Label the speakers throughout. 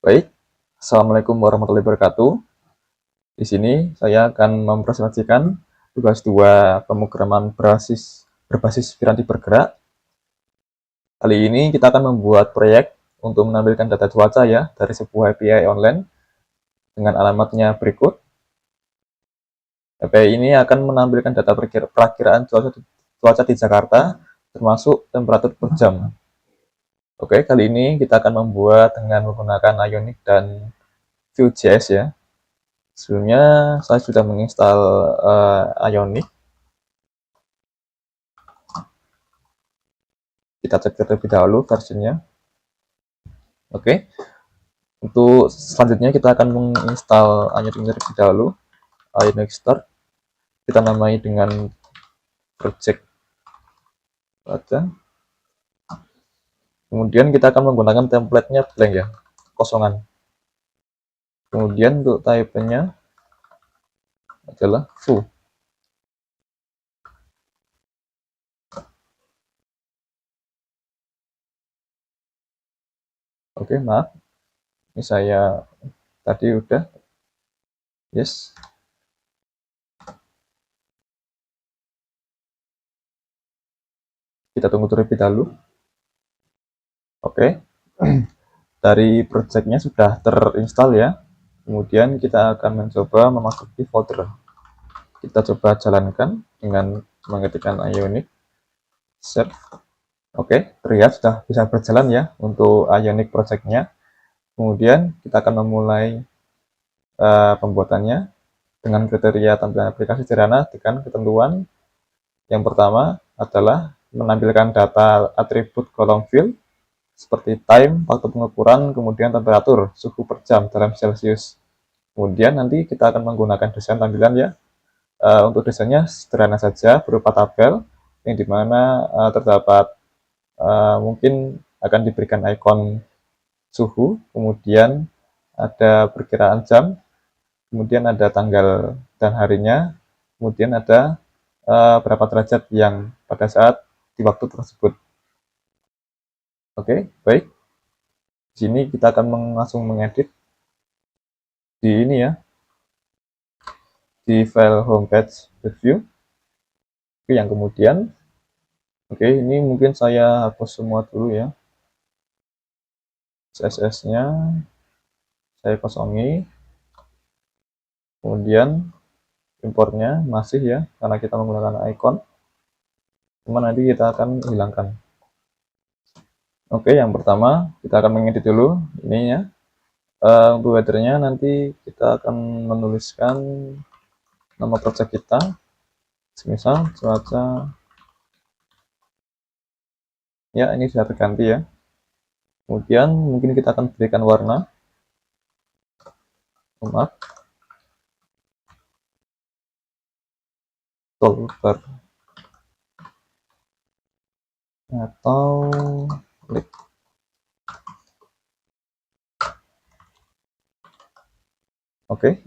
Speaker 1: Baik, Assalamualaikum warahmatullahi wabarakatuh. Di sini saya akan mempresentasikan tugas 2 pemrograman berbasis piranti bergerak. Kali ini kita akan membuat proyek untuk menampilkan data cuaca ya dari sebuah API online dengan alamatnya berikut. API ini akan menampilkan data perakiraan cuaca di Jakarta, termasuk temperatur per jam. Oke, kali ini kita akan membuat dengan menggunakan Ionic dan Vue.js ya. Sebelumnya saya sudah menginstal Ionic. Kita cek terlebih dahulu versinya. Oke. Untuk selanjutnya kita akan menginstal Ionic terlebih dahulu. Ionic Start. Kita namai dengan project aja. Kemudian kita akan menggunakan template-nya blank ya, kosongan. Kemudian untuk type-nya adalah Foo. Oke, maaf. Ini saya tadi udah. Yes. Kita tunggu terlebih dahulu. Oke. Dari project-nya sudah terinstall ya. Kemudian kita akan mencoba memasuki folder. Kita coba jalankan dengan mengetikkan Ionic Save. Oke, terlihat sudah bisa berjalan ya untuk Ionic project-nya. Kemudian kita akan memulai pembuatannya dengan kriteria tampilan aplikasi sederhana dengan ketentuan. Yang pertama adalah menampilkan data atribut kolom field seperti time, waktu pengukuran, kemudian temperatur, suhu per jam dalam Celcius. Kemudian nanti kita akan menggunakan desain tampilan ya. Untuk desainnya sederhana saja berupa tabel yang dimana terdapat mungkin akan diberikan ikon suhu, kemudian ada perkiraan jam, kemudian ada tanggal dan harinya, kemudian ada berapa derajat yang pada saat di waktu tersebut. Oke, baik. Di sini kita akan langsung mengedit di ini ya, di file homepage review. Oke, yang kemudian, oke, ini mungkin saya hapus semua dulu ya. CSS-nya saya kosongi. Kemudian importnya masih ya, karena kita menggunakan icon. Cuma nanti kita akan hilangkan. Oke, yang pertama kita akan mengedit dulu ininya. Untuk header-nya nanti kita akan menuliskan nama project kita, misal cuaca. Ya, ini sudah terganti ya. Kemudian mungkin kita akan berikan warna. Maaf. Toolbar atau klik. Oke,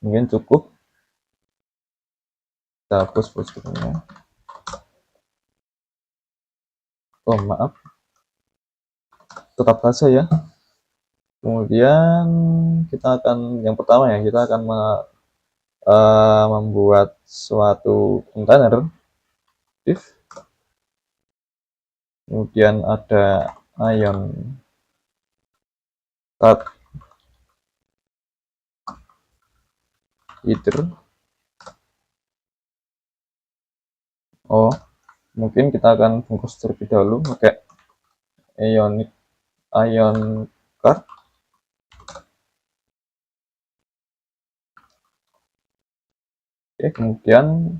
Speaker 1: mungkin cukup. Kita hapus posisinya. Oh maaf, tetap saja ya. Kemudian kita akan yang pertama ya, kita akan membuat suatu kontainer div. Kemudian ada ion card header. Oh, mungkin kita akan bungkus terlebih dahulu pakai ion card. Oke, kemudian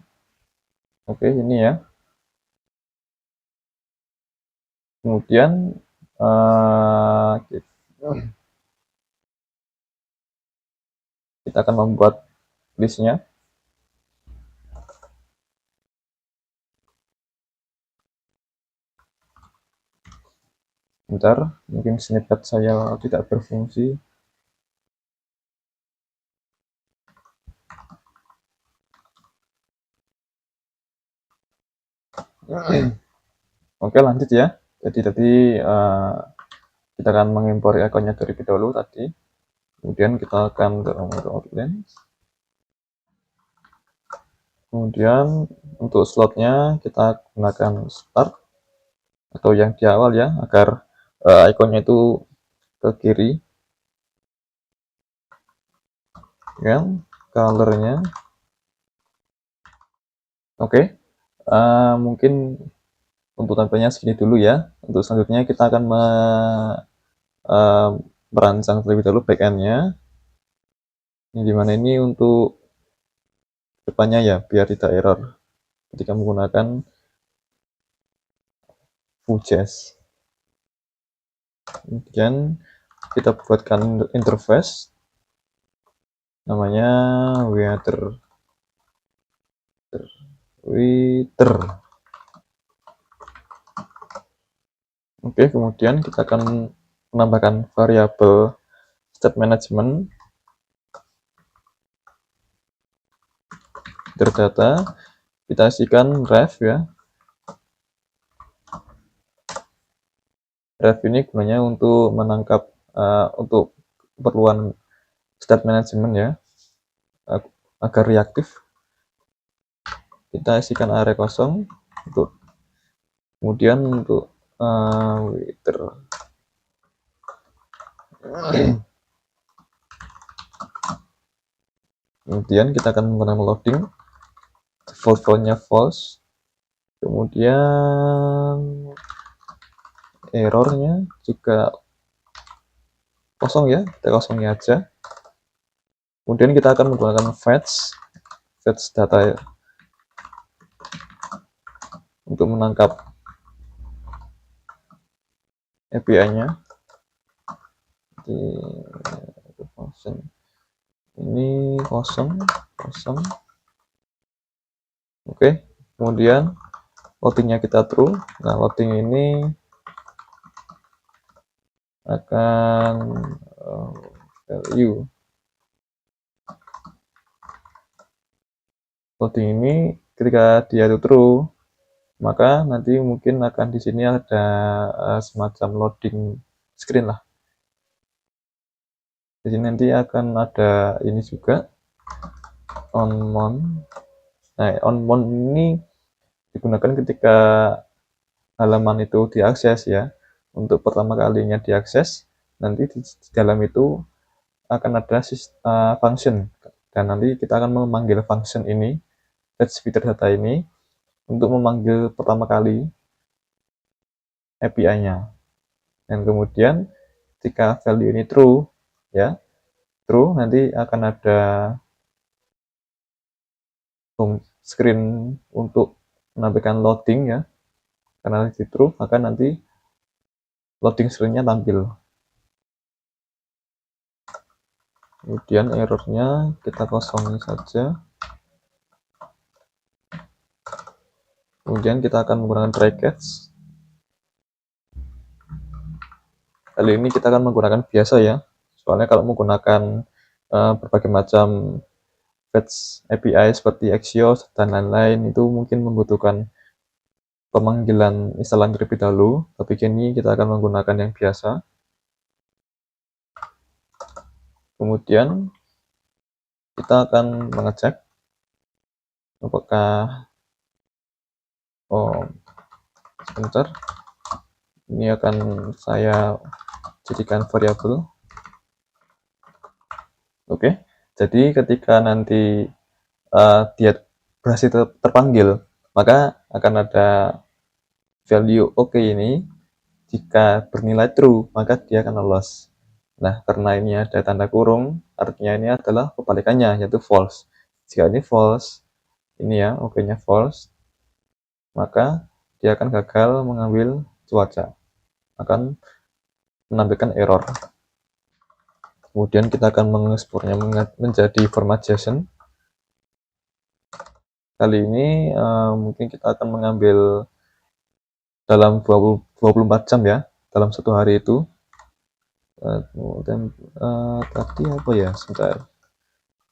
Speaker 1: oke ini ya. Kemudian kita akan membuat listnya. Bentar, mungkin snippet saya tidak berfungsi. Oke, lanjut ya. Jadi kita akan mengimpor ikonnya terlebih dahulu tadi. Kemudian kita akan ke Outlines. Kemudian untuk slotnya kita gunakan start atau yang di awal ya, agar ikonnya itu ke kiri. Ya, colornya. Oke. Mungkin untuk tampilnya segini dulu ya. Untuk selanjutnya kita akan merancang terlebih dahulu backend-nya. Ini dimana ini untuk depannya ya, biar tidak error ketika menggunakan Vue.js. Kemudian kita buatkan interface namanya weather. Oke, kemudian kita akan menambahkan variabel state management data, kita isikan ref ya. Ref ini gunanya untuk menangkap untuk keperluan state management ya, agar reaktif. Kita isikan area kosong untuk kemudian untuk weather. Kemudian kita akan menggunakan loading, default-nya false, kemudian errornya juga kosong ya, kita kosongnya aja. Kemudian kita akan menggunakan fetch data ya, untuk menangkap API-nya. Ini kosong. Oke, kemudian loadingnya kita true. Nah, loading ini akan value. Loading ini ketika dia itu true, maka nanti mungkin akan di sini ada semacam loading screen lah. Di sini nanti akan ada ini juga onMount. Nah, onMount ini digunakan ketika halaman itu diakses ya. Untuk pertama kalinya diakses, nanti di dalam itu akan ada function, dan nanti kita akan memanggil function ini, fetch feeder data ini, untuk memanggil pertama kali API-nya. Dan kemudian jika value ini true ya, true, nanti akan ada home screen untuk menampilkan loading ya. Karena di true, maka nanti loading screen-nya tampil. Kemudian errornya kita kosongin saja. Kemudian kita akan menggunakan try catch. Kali ini kita akan menggunakan biasa ya. Soalnya kalau menggunakan berbagai macam fetch API seperti Axios dan lain-lain, itu mungkin membutuhkan pemanggilan instalan terlebih dahulu, tapi kini kita akan menggunakan yang biasa. Kemudian kita akan mengecek apakah sebentar, ini akan saya jadikan variabel. Oke, jadi ketika nanti dia berhasil terpanggil, maka akan ada value oke ini. Jika bernilai true, maka dia akan lolos. Nah, karena ini ada tanda kurung, artinya ini adalah kebalikannya, yaitu false. Jika ini false, ini ya, oke-nya false, maka dia akan gagal mengambil cuaca, akan menampilkan error. Kemudian kita akan mengekspornya menjadi format JSON. Kali ini mungkin kita akan mengambil dalam 24 jam ya, dalam satu hari itu. Kemudian tadi apa ya, sebentar,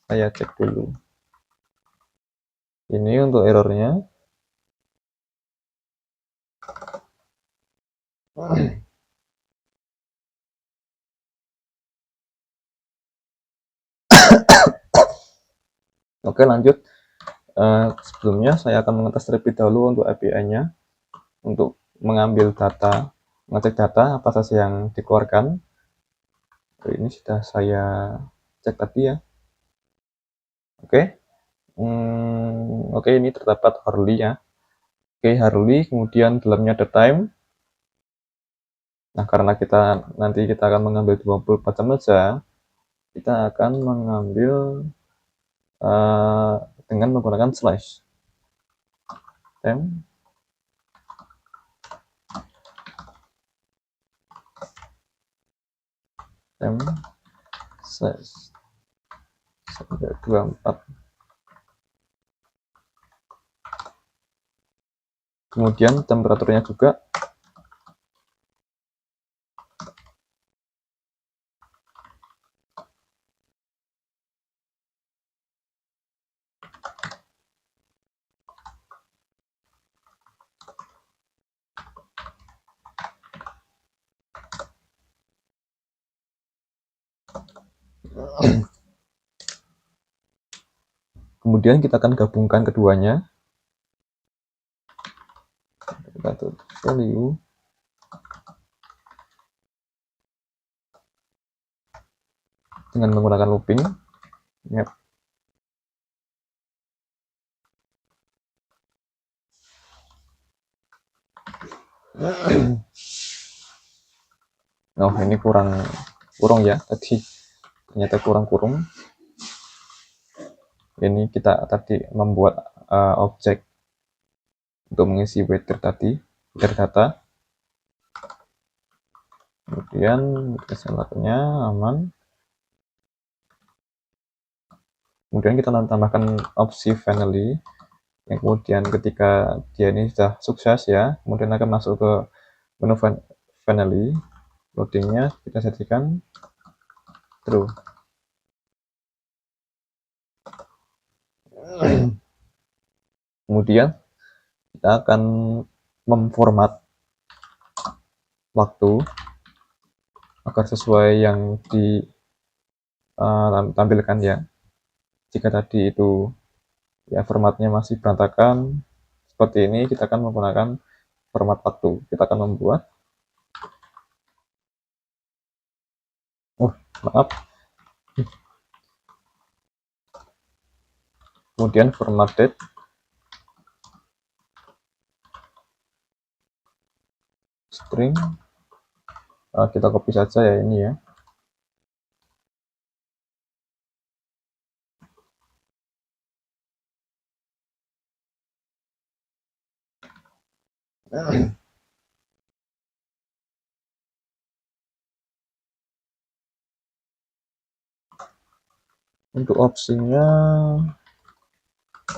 Speaker 1: saya cek dulu. Ini untuk errornya. Oke, lanjut. Sebelumnya saya akan mengetes terlebih dahulu untuk API-nya, untuk mengambil data, mengecek data apa saja yang dikeluarkan. Ini sudah saya cek tadi ya. Oke. Oke, ini terdapat hourly ya. Oke, hourly, kemudian dalamnya ada time. Nah, karena nanti kita akan mengambil 24 jam saja, kita akan mengambil dengan menggunakan slash time slash 24. Kemudian temperaturnya juga kemudian kita akan gabungkan keduanya. Kita tutup value dengan menggunakan looping. Yep. Oh, ini kurang ya tadi, ternyata kurung. Ini kita tadi membuat objek untuk mengisi weather tadi, weather data. Kemudian kesempatannya aman. Kemudian kita tambahkan opsi finally, yang kemudian ketika dia ini sudah sukses ya, kemudian akan masuk ke menu finally. Loadingnya kita jadikan true. Kemudian kita akan memformat waktu agar sesuai yang ditampilkan ya. Jika tadi itu ya formatnya masih berantakan seperti ini, kita akan menggunakan format waktu. Kita akan membuat maaf, kemudian format date, string, kita copy saja ya ini ya. Untuk opsinya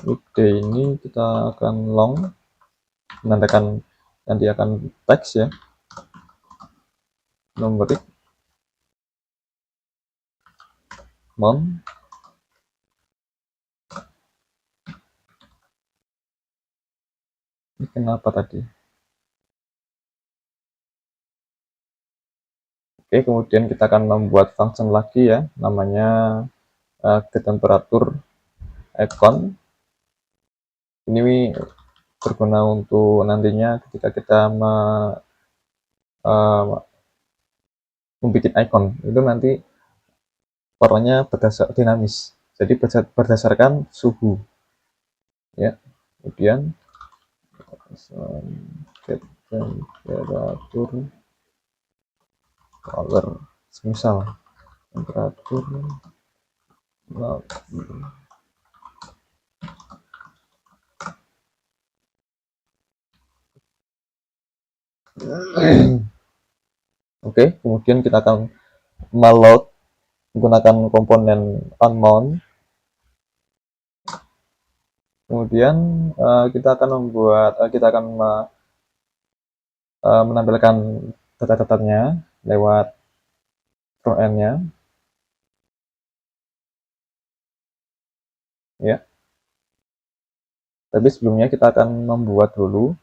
Speaker 1: weekday ini kita akan long, nanti akan teks ya, numeric, month, ini kenapa tadi. Oke, kemudian kita akan membuat function lagi ya, namanya get temperature icon. Ini berguna untuk nantinya ketika kita membuat icon, itu nanti warnanya dinamis, jadi berdasarkan suhu ya. Kemudian get temperature color, misal temperatur oke, kemudian kita akan meload menggunakan komponen onMount. Kemudian kita akan menampilkan data-datanya lewat frontend-nya ya. Tapi sebelumnya kita akan membuat dulu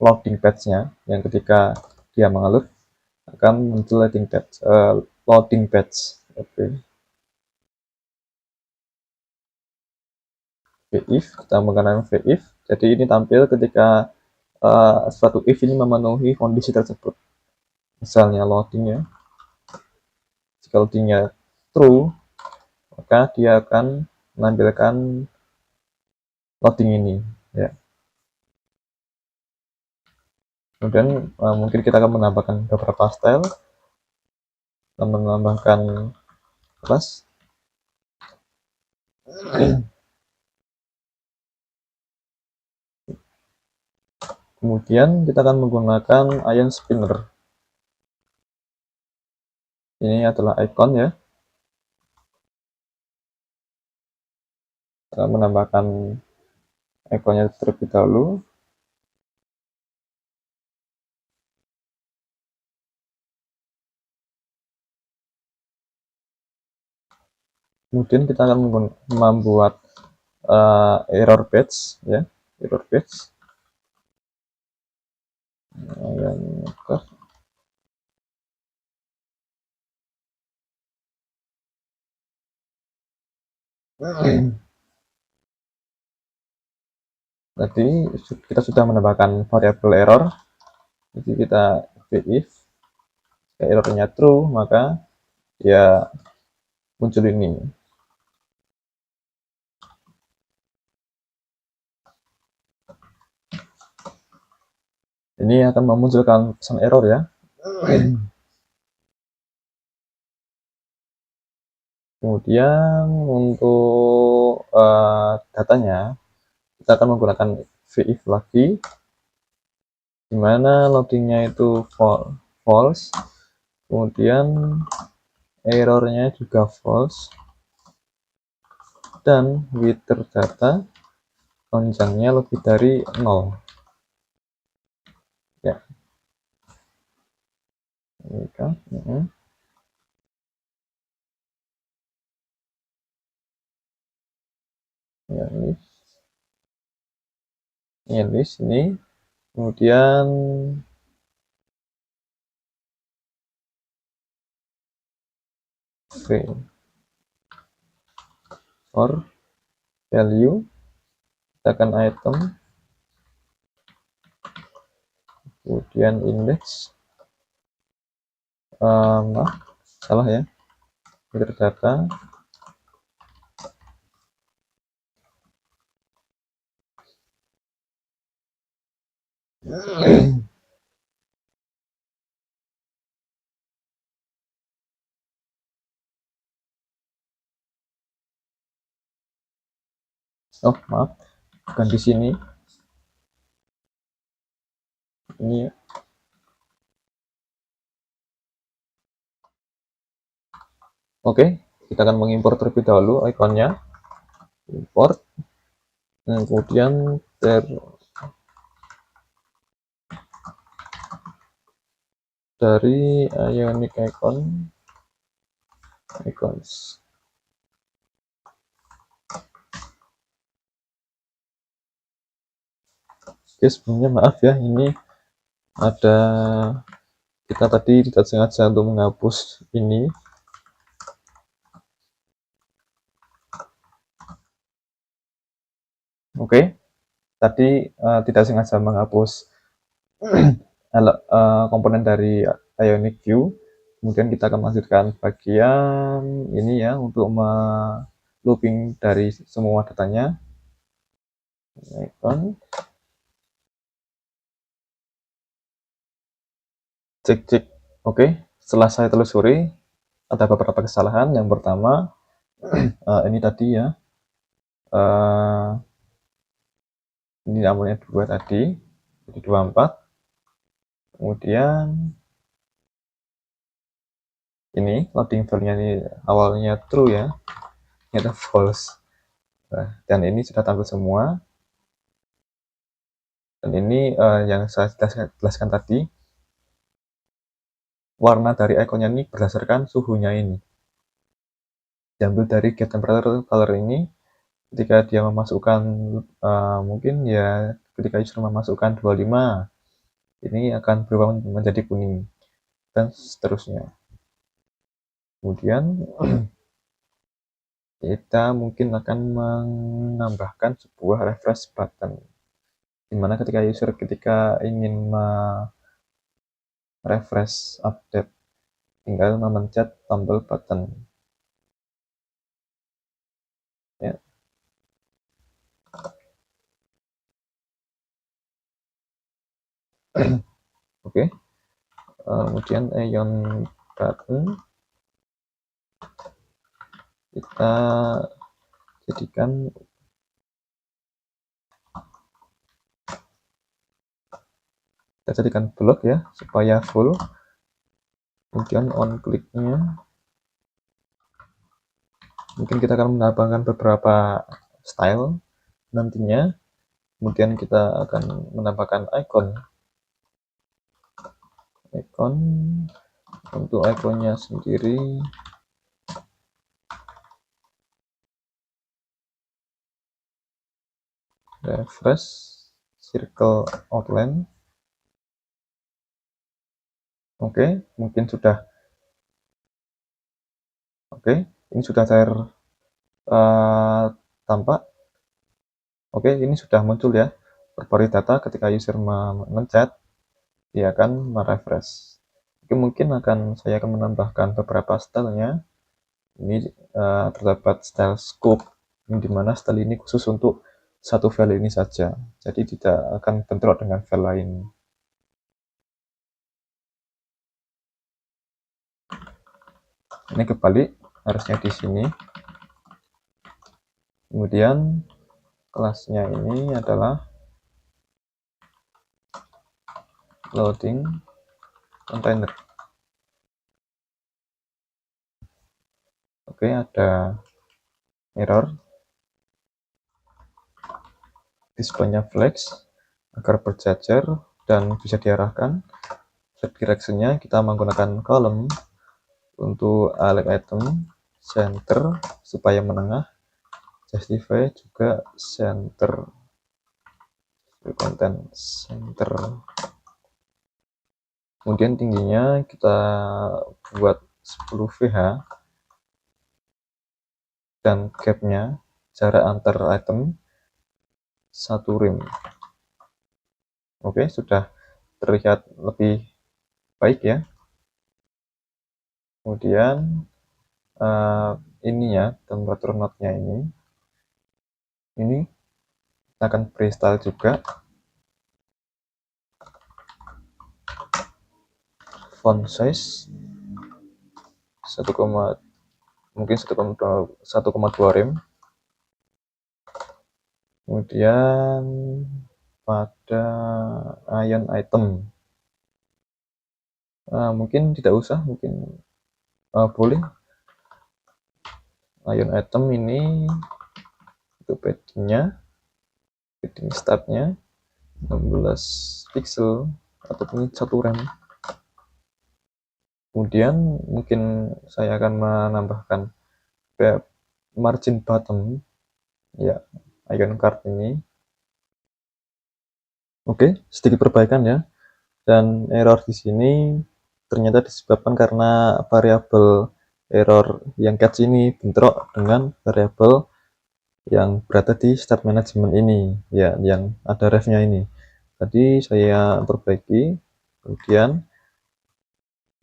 Speaker 1: loading page-nya, yang ketika dia mengalut akan muncul loading page. Oke. if, kita menggunakan if. Jadi ini tampil ketika suatu if ini memenuhi kondisi tersebut. Misalnya loadingnya, jika loadingnya true, maka dia akan menampilkan loading ini, ya. Kemudian mungkin kita akan menambahkan beberapa style dan menambahkan kelas. Kemudian kita akan menggunakan ion spinner. Ini adalah icon, ya. Kita menambahkan ikonnya terlebih dahulu. Kemudian kita akan membuat error page, ya, error page. Tadi kita sudah menambahkan variabel error. Jadi kita if errornya true, maka ya muncul ini. Ini akan memunculkan pesan error, ya. Kemudian untuk datanya kita akan menggunakan if lagi, dimana loadingnya itu false, kemudian errornya juga false, dan wither data panjangnya lebih dari 0, ya. Ini kan ya, ini list ini. Kemudian for value, tekan item, kemudian index, salah, ya, wither data, oh maaf, bukan di sini, ini, ya. Oke, kita akan mengimpor terlebih dahulu ikonnya, import, dan kemudian dari ionic icons. Oke, sebelumnya maaf, ya, ini ada kita tadi tidak sengaja untuk menghapus ini. Oke, tadi tidak sengaja menghapus komponen dari Ionic View. Kemudian kita akan lanjutkan bagian ini, ya, untuk looping dari semua datanya. Icon. Cek. Oke, setelah saya telusuri ada beberapa kesalahan. Yang pertama, ini tadi, ya, ini namanya 2 tadi, jadi 24. Kemudian ini loading value-nya ini awalnya true, ya, ternyata false. Dan ini sudah tampil semua. Dan ini yang saya jelaskan tadi, warna dari ikonnya ini berdasarkan suhunya ini. Diambil dari get temperature color ini, ketika dia memasukkan mungkin, ya, ketika user memasukkan 25, ini akan berubah menjadi kuning, dan seterusnya. Kemudian kita mungkin akan menambahkan sebuah refresh button, dimana ketika ingin refresh update, tinggal memencet tombol button ya. Oke. Kemudian ion button kita jadikan blok ya, supaya full. Kemudian on kliknya mungkin kita akan menambahkan beberapa style nantinya. Kemudian kita akan menambahkan icon untuk iconnya sendiri. Refresh circle outline. Oke, mungkin sudah. Oke, ini sudah cair tampak. Oke, ini sudah muncul ya berbagai data. Ketika user mencet, dia akan merefresh. Oke, mungkin saya akan menambahkan beberapa stylenya. Ini terdapat style scope, di mana style ini khusus untuk satu file ini saja, jadi tidak akan bentrok dengan file lain. Ini kebalik, harusnya di sini. Kemudian kelasnya ini adalah loading container. Oke, ada error. Displaynya flags agar berjajar dan bisa diarahkan. Set direction-nya kita menggunakan column untuk alert item, center supaya menengah, justify juga center, content center. Kemudian tingginya kita buat 10 VH dan gapnya, jarak antar item 1 rim. Oke, sudah terlihat lebih baik ya. Kemudian ini ya, temperatur node-nya ini kita akan pre-install juga. Font size 1,2 rem. Kemudian pada ion item mungkin tidak usah, mungkin boleh. Ion item ini untuk paddingnya, padding startnya 16 pixel ataupun 1 rem. Kemudian mungkin saya akan menambahkan margin bottom ya, ion card ini. Oke, sedikit perbaikan ya. Dan error di sini ternyata disebabkan karena variabel error yang catch ini bentrok dengan variabel yang berada di start management ini ya, yang ada ref-nya ini. Tadi saya perbaiki, kemudian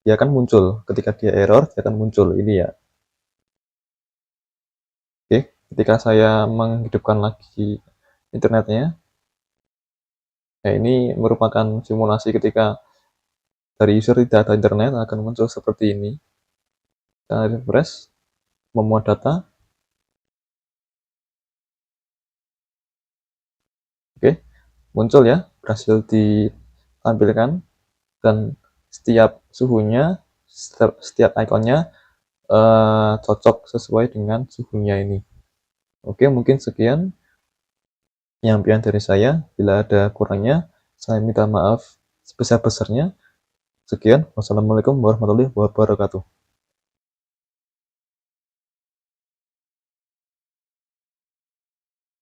Speaker 1: dia akan muncul ketika dia error, dia akan muncul ini ya. Oke, ketika saya menghidupkan lagi internetnya, ya ini merupakan simulasi ketika dari user tidak ada internet, akan muncul seperti ini. Kita refresh, memuat data. Oke, muncul ya, berhasil ditampilkan, dan setiap suhunya, setiap ikonnya cocok sesuai dengan suhunya ini. Oke, mungkin sekian penyampaian dari saya. Bila ada kurangnya, saya minta maaf sebesar-besarnya. Sekian, wassalamualaikum warahmatullahi wabarakatuh.